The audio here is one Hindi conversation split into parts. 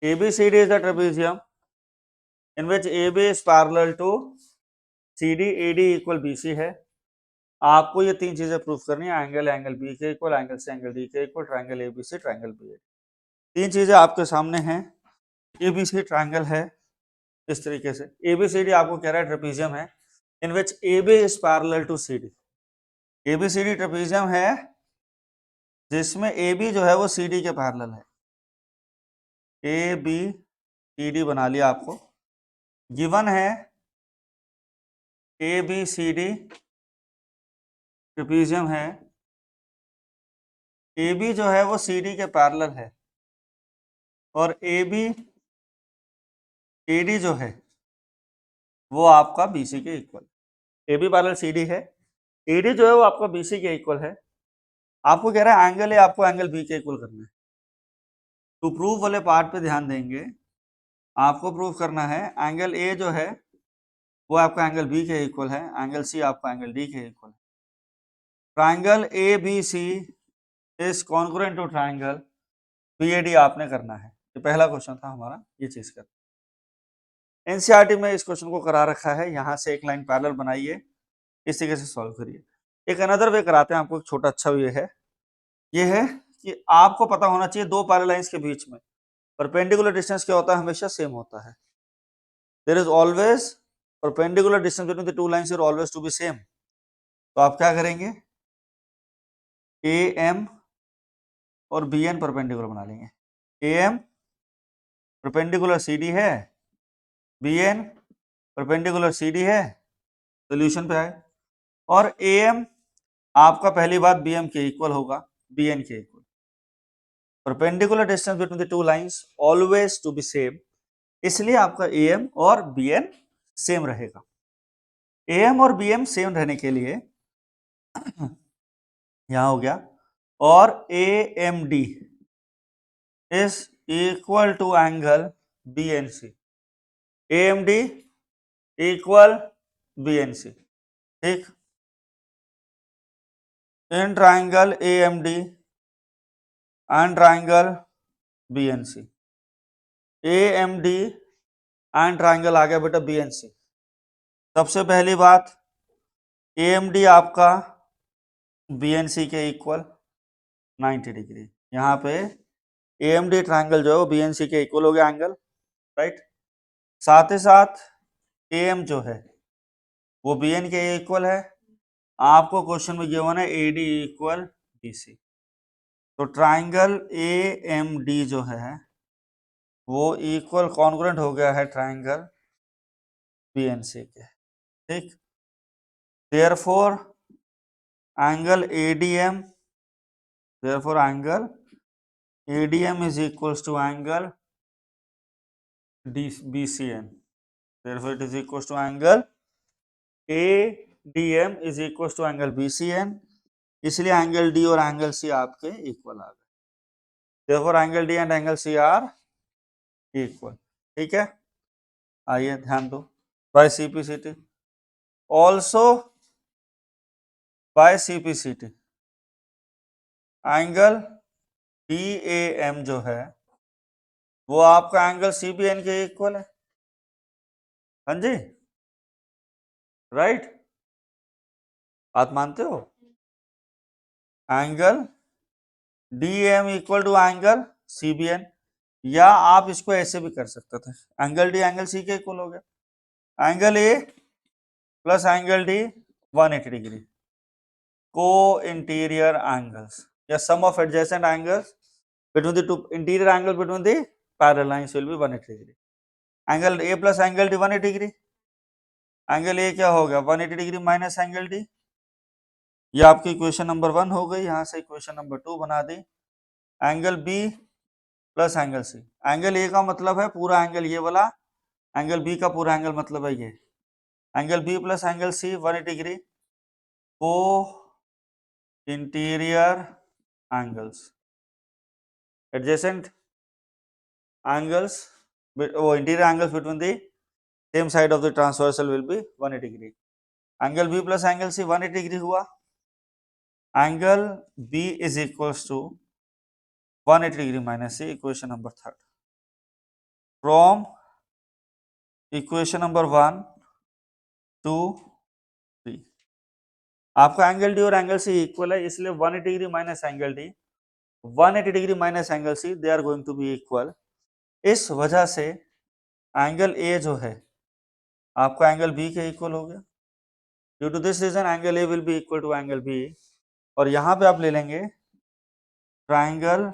ABCD is the trapezium in which AB is parallel to CD, AD equal BC है। आपको ये तीन चीजें प्रूफ करनी है, एंगल बी के इक्वल, एंगल से एंगल डी के equal, triangle ABC triangle BAD। तीन चीजें आपके सामने हैं। ABC ट्रायंगल है इस तरीके से, ABCD आपको कह रहा है ट्रेपेजियम है in which AB is parallel to CD। ABCD trapezium है जिसमें AB जो है वो CD के पैरेलल है। ABCD बना लिया आपको। गिवन है ABCD ट्रेपेजियम है, AB जो है वो CD के पैरेलल है और AD जो है वो आपका BC के इक्वल। AB पैरेलल CD है, AD जो है वो आपका BC के इक्वल है। आपको कह रहा है एंगल ए आपको एंगल B के इक्वल करना है। तो प्रूफ वाले पार्ट पे ध्यान देंगे। आपको प्रूफ करना है एंगल ए जो है वो आपका एंगल B के इक्वल है, एंगल C आपका एंगल D के इक्वल है। Triangle ABC is congruent to triangle BAD आपने करना है। ये पहला क्वेश्चन था हमारा, ये चीज कर। एनसीईआरटी में इस क्वेश्चन को करा रखा है, यहाँ से एक लाइन पैरेलल बनाइए, इस तरीके से सॉल्व करिए। एक अनदर वे कराते हैं आपको, एक छोटा अच्छा वे है। ये है कि आपको पता होना चाहिए दो पैरेलल लाइंस के बीच में परपेंडिकुलर डिस्टेंस क्या होता है, हमेशा सेम होता है। There is always perpendicular distance between the two lines are always to be same. तो आप क्या करेंगे, AM और BN परपेंडिकुलर बना लेंगे। AM परपेंडिकुलर CD है, BN परपेंडिकुलर CD है, सोल्यूशन पे आए। और AM आपका पहली बात BM के इक्वल होगा, BN के equal. Perpendicular distance between the two lines always to be same, इसलिए आपका AM और BN सेम रहेगा। AM और BM सेम रहने के लिए यहां हो गया, और AMD is equal to angle BNC। AMD equal BNC, ठीक। In triangle AMD and triangle BNC, AMD and triangle आ गया बेटा BNC। सबसे पहली बात, AMD आपका BNC के इक्वल 90 डिग्री। यहाँ पे AMD ट्राइंगल जो है वो BNC के इक्वल हो गया एंगल, राइट। साथ ही साथ AM जो है वो BN के इक्वल है। आपको क्वेश्चन में गिवन है AD इक्वल BC। तो ट्राइंगल AMD जो है वो इक्वल कॉन्ग्रुएंट हो गया है ट्राइंगल BNC के, ठीक। Therefore angle ADM, therefore angle ADM is equals to angle BCN, therefore it is equals to angle ADM is equals to angle BCN, इसलिए एंगल D और एंगल C आपके इक्वल आ गए। therefore angle D and angle C are equal, ठीक है। आइए ध्यान दो, by CPCT also by CPCT angle DAM जो है वो आपका एंगल CBN के इक्वल है। हाँ जी, राइट, बात मानते हो। Angle DM equal to angle CBN, या आप इसको ऐसे भी कर सकते थे, एंगल D एंगल C के इक्वल हो गया। Angle A plus angle D 180 degree, co-interior angles या sum of adjacent angles between the two interior angle between the parallel lines will be 180 degree. Angle A plus angle D 180 degree, angle A क्या हो गया 180 डिग्री माइनस एंगल D। ये आपकी इक्वेशन नंबर 1 हो गई। यहाँ से इक्वेशन नंबर 2 बना दी, angle B plus angle C। एंगल A का मतलब है पूरा एंगल ये वाला, एंगल B का पूरा एंगल मतलब है ये। Angle B plus angle C 180 degree, co-interior angles, adjacent angles, वो interior angles between the same side of the transversal will be 180 degree. Angle B plus angle C 180 degree हुआ, angle B is equals to 180 degree minus C, equation number 3। From equation number 1 2 3। आपका एंगल डी और एंगल सी इक्वल है, इसलिए 180 degree minus angle D 180 degree minus angle C they are going to be equal. इस वजह से एंगल ए जो है आपका एंगल बी के इक्वल हो गया। Due to this reason angle A will be equal to angle B. और यहां पे आप ले लेंगे triangle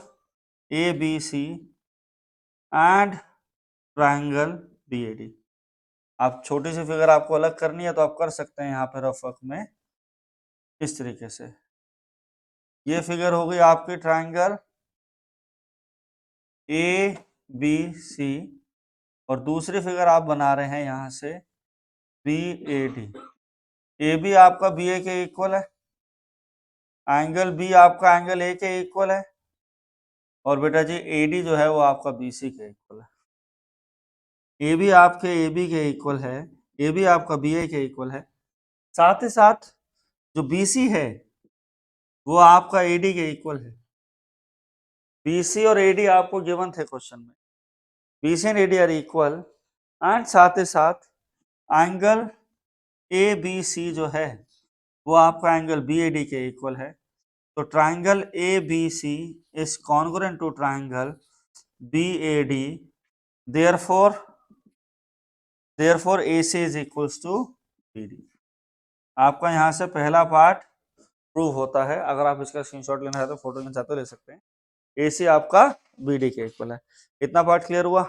A B C and triangle B A D. आप छोटी सी फिगर आपको अलग करनी है तो आप कर सकते हैं यहाँ पे रफ वर्क में इस तरीके से। ये फिगर हो गई आपकी ट्राइंगल ए बी सी और दूसरी फिगर आप बना रहे हैं यहाँ से B A D. A B आपका बी ए के इक्वल है, एंगल बी आपका एंगल ए के इक्वल है और बेटा जी ए डी जो है वो आपका बी सी के इक्वल है। ए बी आपके ए बी के इक्वल है, ए बी आपका बी ए के इक्वल है, साथ ही साथ जो बी सी है वो आपका ए डी के इक्वल है। बी सी और ए डी आपको गिवन थे क्वेश्चन में, B C and A D are equal and साथ ही साथ एंगल ए बी सी जो है वो आपका एंगल बी ए डी के इक्वल है। तो triangle A B C is congruent to triangle B A D, therefore A C is equals to B D. आपका यहाँ से पहला पार्ट प्रूव होता है। अगर आप इसका स्क्रीनशॉट लेना चाहते हो, फोटो लेना चाहते हो, ले सकते हैं। ए सी आपका बी डी के इक्वल है। इतना पार्ट क्लियर हुआ।